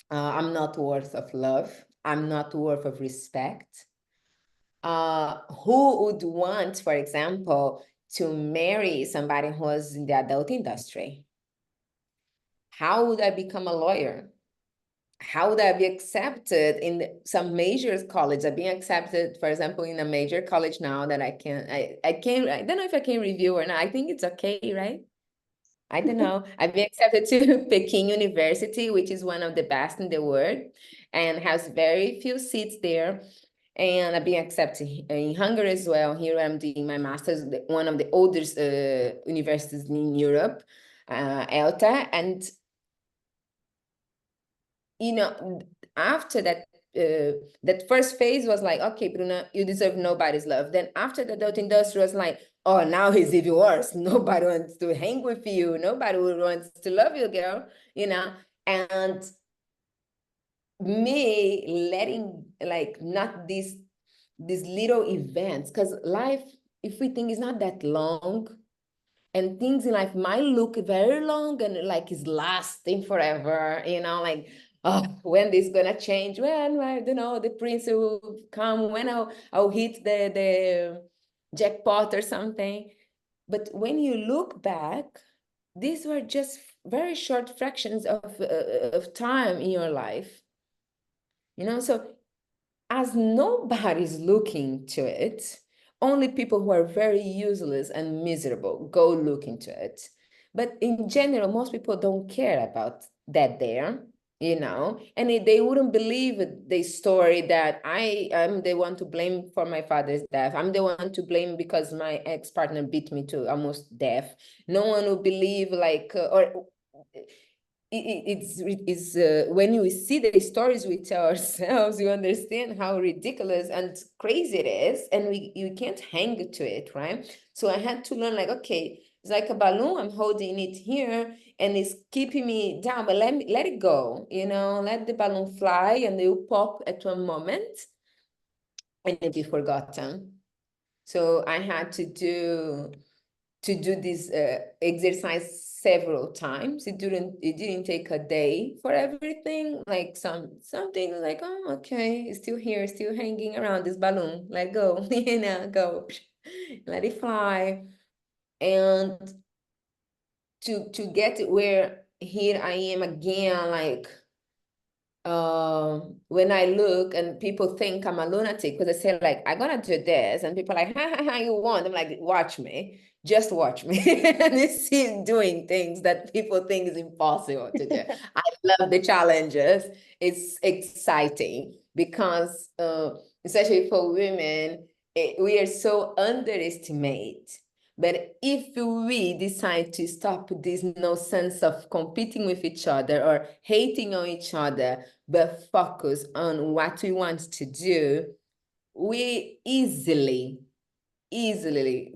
I'm not worth of love. I'm not worth of respect. Who would want, for example, to marry somebody who was in the adult industry? How would I become a lawyer? How would I be accepted in some major college? I've been accepted, for example, in a major college now that I don't know if I can review or not. I think it's okay, right? I don't know. I've been accepted to Peking University, which is one of the best in the world and has very few seats there. And I've been accepted in Hungary as well. Here I'm doing my master's, one of the oldest universities in Europe, ELTA. And, after that, that first phase was like, okay, Bruna, you deserve nobody's love. Then after the adult industry was like, oh, now it's even worse. Nobody wants to hang with you. Nobody wants to love you, girl, And me letting, like, not these little events, because life, if we think, is not that long, and things in life might look very long and like it's lasting forever, like, oh, when this gonna change, when, I don't know, the prince will come, when I'll hit the jackpot or something. But when you look back, these were just very short fractions of time in your life, so as nobody's looking to it, only people who are very useless and miserable go look into it. But in general, most people don't care about that there, and they wouldn't believe the story that I am the one to blame for my father's death. I'm the one to blame because my ex-partner beat me to almost death. No one will believe, like, or it's when you see the stories we tell ourselves, you understand how ridiculous and crazy it is, and you can't hang to it, right? So I had to learn, like, okay, It's like a balloon. I'm holding it here and it's keeping me down, but let it go, let the balloon fly and it will pop at one moment and it'll be forgotten. So I had to do this exercise several times. It didn't take a day for everything. Like something like, oh, okay, it's still here, still hanging around this balloon. Let go, go, let it fly. And to get where here I am again, like when I look and people think I'm a lunatic because I say like, I'm gonna do this, and people are like, ha ha ha, you won't. I'm like, watch me, just watch me. And you see doing things that people think is impossible to do. I love the challenges. It's exciting because especially for women, we are so underestimated. But if we decide to stop this no sense of competing with each other or hating on each other, but focus on what we want to do, we easily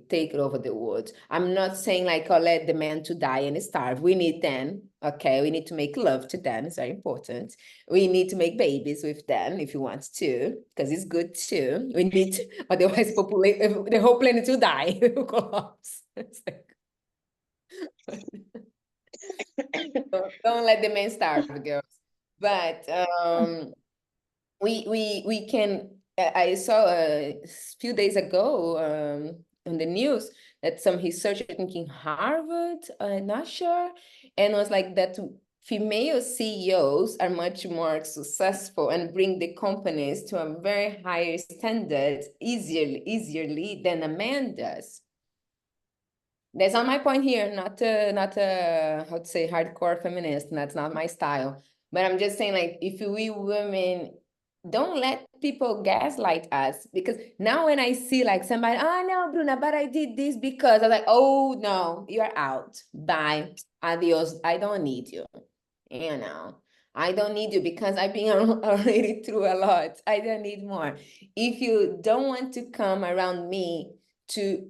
take it over the world. I'm not saying like, oh, let the man to die and starve. We need them. Okay, we need to make love to them. It's very important. We need to make babies with them if you want to, because it's good too. We need to, otherwise the whole planet will die. Collapse. It's like, don't let the men starve, girls. But we can. I saw a few days ago on the news that some research, I think in Harvard, I'm not sure, and it was like that female CEOs are much more successful and bring the companies to a very higher standard easily than a man does. That's not my point here, not how to say hardcore feminist. That's not my style. But I'm just saying, like, if we women don't let people gaslight us, because now when I see like somebody, oh no, Bruna, but I did this because I was like, oh no, you're out. Bye. Adios. I don't need you. I don't need you because I've been already through a lot. I don't need more. If you don't want to come around me to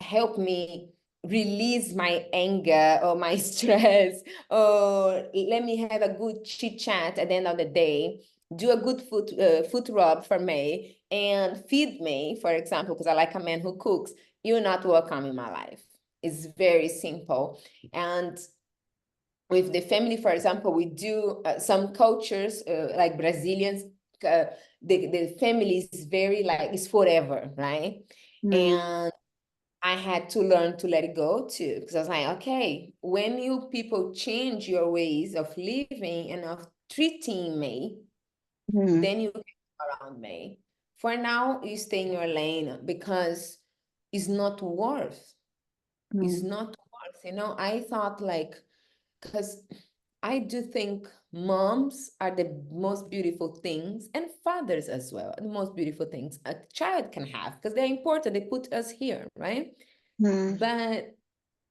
help me release my anger or my stress, or let me have a good chit chat at the end of the day, do a good foot rub for me and feed me, for example, because I like a man who cooks, you're not welcome in my life. It's very simple. And with the family, for example, we do some cultures like Brazilians, the family is very like, it's forever, right? And I had to learn to let it go too, because I was like, okay, when you people change your ways of living and of treating me, then you can come around me. For now, you stay in your lane because it's not worth. It's not worth. I thought like, because I do think moms are the most beautiful things, and fathers as well, the most beautiful things a child can have, because they're important. They put us here, right? But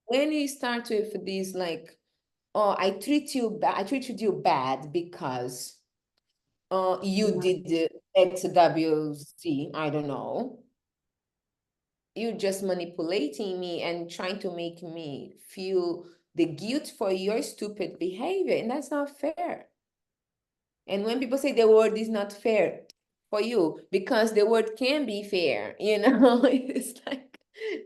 when you start with these like, oh, I treated you bad because you did the XWC, I don't know. You're just manipulating me and trying to make me feel the guilt for your stupid behavior, and that's not fair. And when people say the word is not fair for you, because the word can be fair, it's like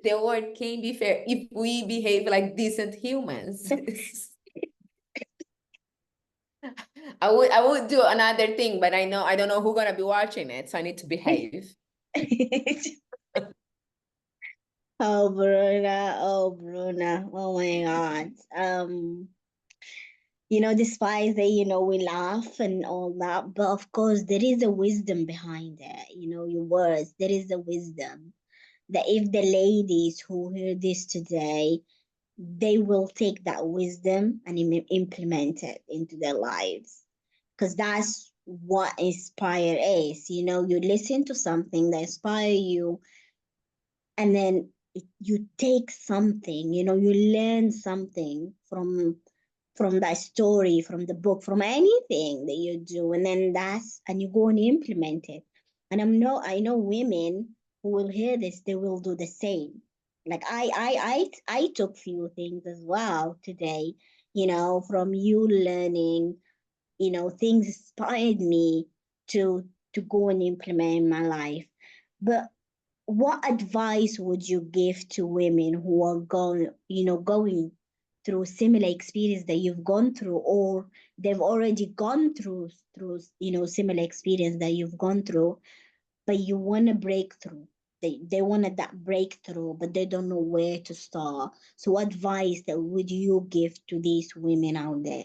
the word can be fair if we behave like decent humans. I would do another thing, but I don't know who's gonna be watching it, so I need to behave.
Oh, Bruna. Oh, Bruna. Oh my God. Despite that, we laugh and all that, but of course there is a wisdom behind it. Your words, there is a wisdom that if the ladies who hear this today, they will take that wisdom and implement it into their lives. Because that's what inspire is. You listen to something that inspire you, and then you take something, you learn something from that story, from the book, from anything that you do, and then and you go and implement it. And I know women who will hear this, they will do the same. Like I took few things as well today, from you learning, things inspired me to go and implement in my life. But what advice would you give to women who are going through similar experience that you've gone through, or they've already gone through similar experience that you've gone through, but you want a breakthrough. They wanted that breakthrough, but they don't know where to start. So what advice that would you give to these women out there?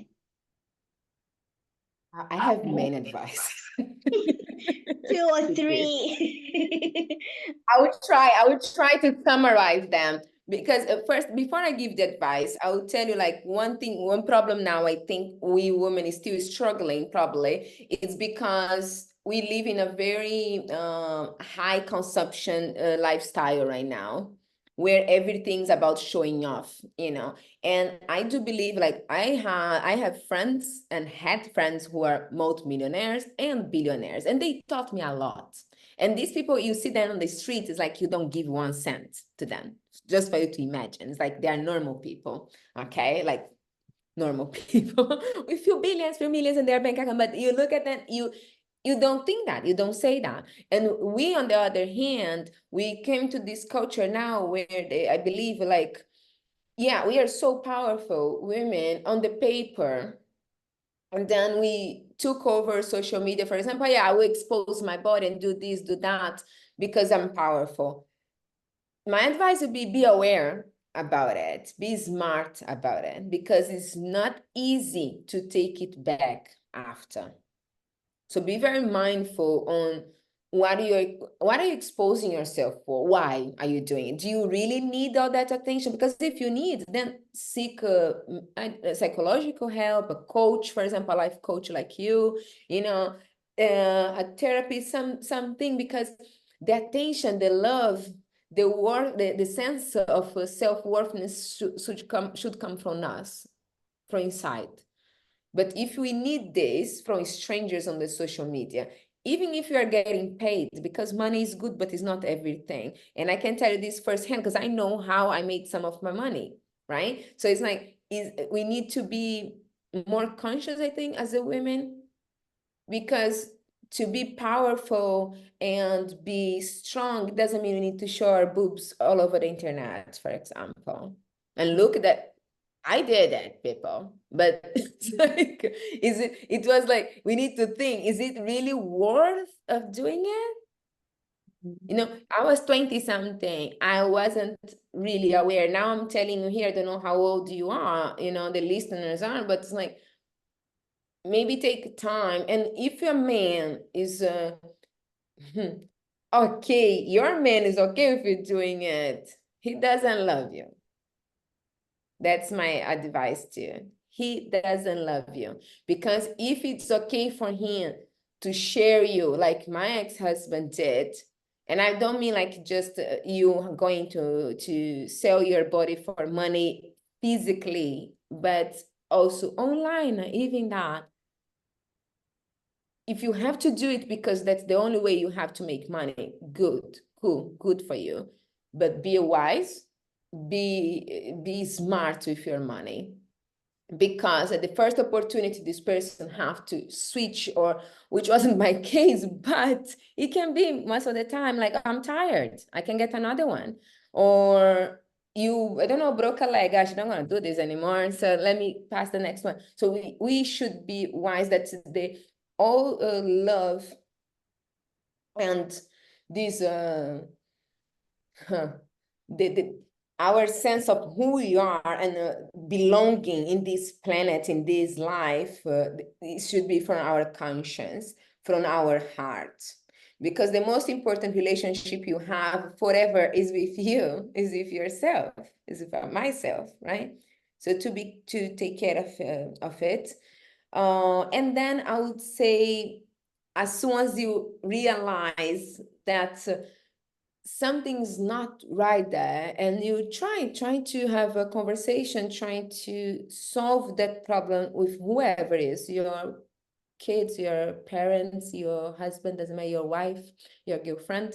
I have main advice.
Two or
to this.
three.
I would try to summarize them because first, before I give the advice, I will tell you like one problem now I think we women is still struggling probably is because we live in a very high consumption lifestyle right now where everything's about showing off, and I do believe like I have friends and had friends who are multimillionaires and billionaires, and they taught me a lot. And these people, you see them on the street, it's like you don't give 1 cent to them, just for you to imagine. It's like they are normal people, okay? Like normal people with few millions in their bank account. But you look at them, you don't think that, you don't say that. And we, on the other hand, we came to this culture now where I believe like, yeah, we are so powerful, women on the paper, and then we took over social media, for example. Yeah, I will expose my body and do this, do that, because I'm powerful. My advice would be aware about it, be smart about it, because it's not easy to take it back after. So be very mindful on what are you exposing yourself for? Why are you doing it? Do you really need all that attention? Because if you need, then seek a psychological help, a coach, for example, a life coach like a therapy, something, because the attention, the love, the worth, the sense of self-worthiness should come from us, from inside. But if we need this from strangers on the social media, even if you are getting paid, because money is good, but it's not everything. And I can tell you this firsthand because I know how I made some of my money, right? So it's like, we need to be more conscious, I think, as a women, because to be powerful and be strong doesn't mean we need to show our boobs all over the internet, for example. And look at that. I did it, people. But it's like, it was like, we need to think, is it really worth of doing it? I was 20 something. I wasn't really aware. Now I'm telling you here, I don't know how old you are, the listeners are, but it's like, maybe take time. And if your man is okay, your man is okay if you're doing it, he doesn't love you. That's my advice to you. He doesn't love you. Because if it's okay for him to share you like my ex-husband did, and I don't mean like just you going to sell your body for money physically, but also online, even that. If you have to do it because that's the only way you have to make money, good, cool, good for you. But be wise, be smart with your money. Because at the first opportunity, this person have to switch, or which wasn't my case, but it can be most of the time, like, I'm tired, I can get another one. Or I don't know, broke a leg, gosh, I don't want to do this anymore, so let me pass the next one. So we should be wise that the all love and this the our sense of who we are and belonging in this planet, in this life, it should be from our conscience, from our heart. Because the most important relationship you have forever is with you, is with yourself, is with myself, right? So to take care of it. And then I would say, as soon as you realize that something's not right there, and you trying to have a conversation, trying to solve that problem with whoever it is, your kids, your parents, your husband, doesn't matter, your wife, your girlfriend,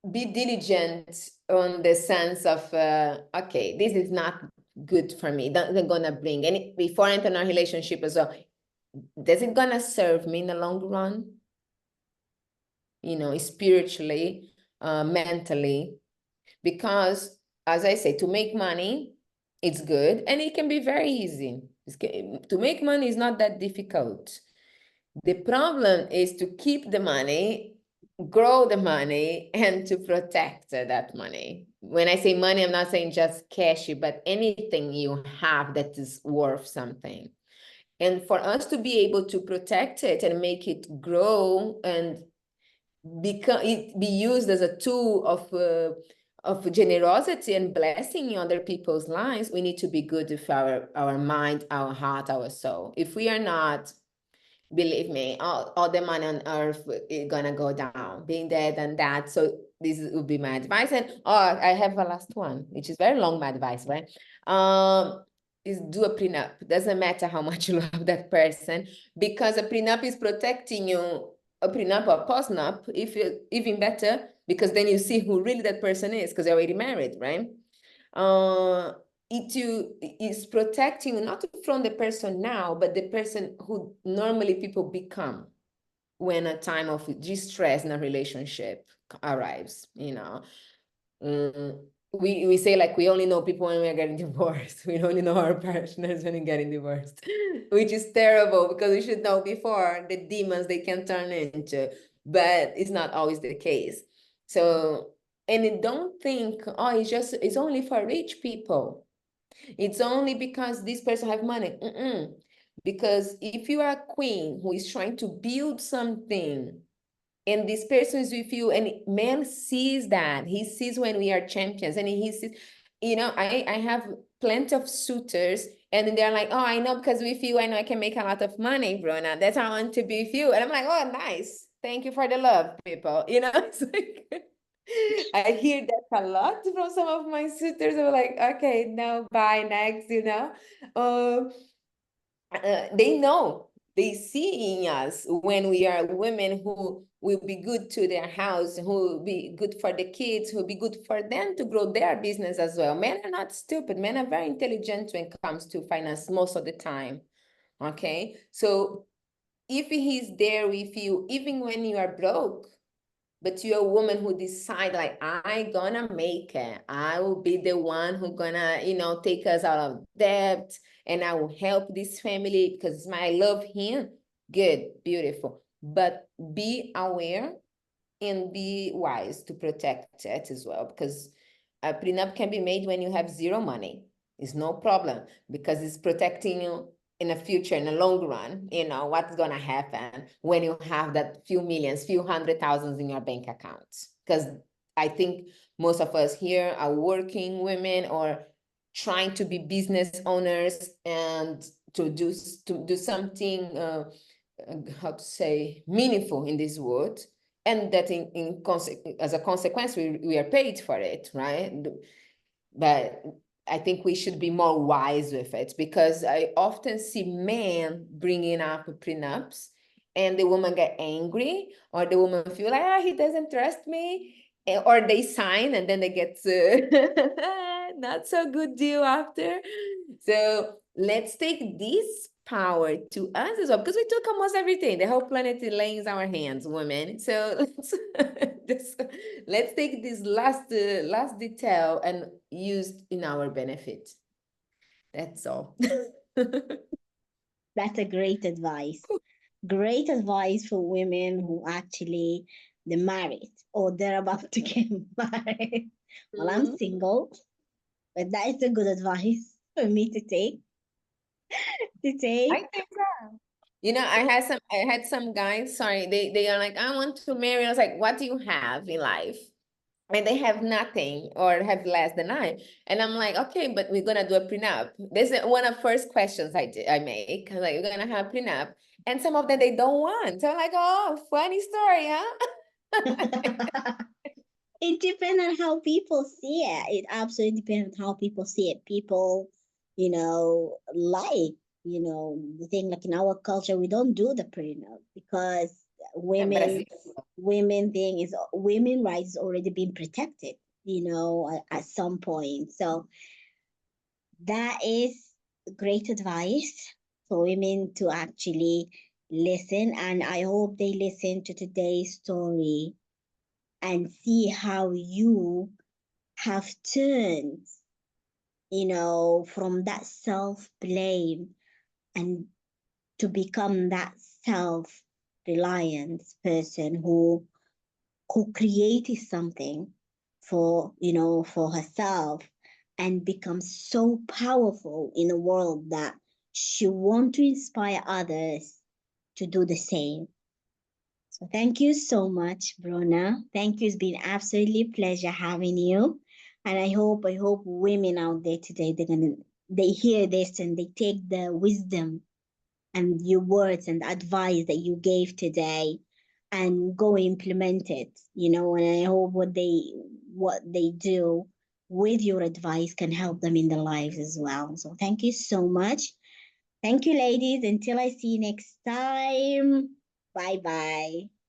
be diligent on the sense of, okay, this is not good for me. That's gonna bring any, before entering a relationship as well. Does it gonna serve me in the long run? You know, spiritually, mentally, because as I say, to make money, it's good and it can be very easy. To make money is not that difficult. The problem is to keep the money, grow the money, and to protect that money. When I say money, I'm not saying just cash, but anything you have that is worth something. And for us to be able to protect it and make it grow and be used as a tool of generosity and blessing in other people's lives, we need to be good with our mind, our heart, our soul. If we are not, believe me, all the money on earth is gonna go down, being dead and that. So this would be my advice. And I have a last one, which is very long, my advice, right? Is do a prenup. Doesn't matter how much you love that person, because a prenup is protecting you. A prenup or postnup, if you even better, because then you see who really that person is, because they're already married, right? It is protecting you not from the person now, but the person who normally people become when a time of distress in a relationship arrives, you know. We say like we only know people when we're getting divorced. We only know our partners when we're getting divorced, which is terrible because we should know before the demons they can turn into, but it's not always the case. So, and don't think, oh, it's only for rich people. It's only because this person have money. Because if you are a queen who is trying to build something and this person is with you and man sees that, he sees when we are champions and he sees, you know, I have plenty of suitors and they're like, oh, I know because with you I know I can make a lot of money, Bruna, that's how I want to be with you. And I'm like, oh, nice, thank you for the love, people, you know. It's like I hear that a lot from some of my suitors. I'm like, okay, no, bye, next, you know. They know, they see in us when we are women who will be good to their house, who will be good for the kids, who will be good for them to grow their business as well. Men are not stupid. Men are very intelligent when it comes to finance most of the time. Okay, so if he's there with you, even when you are broke, but you're a woman who decide like, I gonna make it. I will be the one who gonna, you know, take us out of debt and I will help this family because I love him. Good, beautiful. But be aware and be wise to protect it as well, because a prenup can be made when you have zero money. It's no problem because it's protecting you in the future, in the long run. You know what's gonna happen when you have that few millions, few hundred thousands in your bank accounts. Because I think most of us here are working women or trying to be business owners and to do something how to say meaningful in this world, and that as a consequence we are paid for it, right? But I think we should be more wise with it, because I often see men bringing up prenups and the woman get angry, or the woman feel like, he doesn't trust me, or they sign and then they get not so good deal after. So let's take this power to us as well, because we took almost everything. The whole planet lays in our hands, women. So let's take this last detail and use in our benefit. That's all.
That's a great advice. Great advice for women who actually they're married or they're about to get married. Well, I'm
Mhm.
single, but that is a good advice for me to take. To
I
take.
think so. You know, I had some guys, sorry, they are like, I want to marry. I was like, what do you have in life? And they have nothing or have less than I. And I'm like, okay, but we're gonna do a prenup. This is one of the first questions I make. I'm like, we're gonna have a prenup. And some of them they don't want. So I'm like, oh, funny story, huh?
It depends on how people see it. It absolutely depends on how people see it. People, like, the thing like in our culture, we don't do the prenup because
Yeah,
women
Brazil.
women thing is women rights already been protected, at some point. So that is great advice for women to actually listen. And I hope they listen to today's story and see how you have turned, from that self blame and to become that self reliant person who created something for herself and becomes so powerful in a world that she want to inspire others to do the same. So thank you so much, Bruna. Thank you. It's been absolutely a pleasure having you. And I hope women out there today they hear this and they take the wisdom and your words and advice that you gave today and go implement it, and I hope what they do with your advice can help them in their lives as well. So thank you so much. Thank you, ladies. Until I see you next time. Bye bye.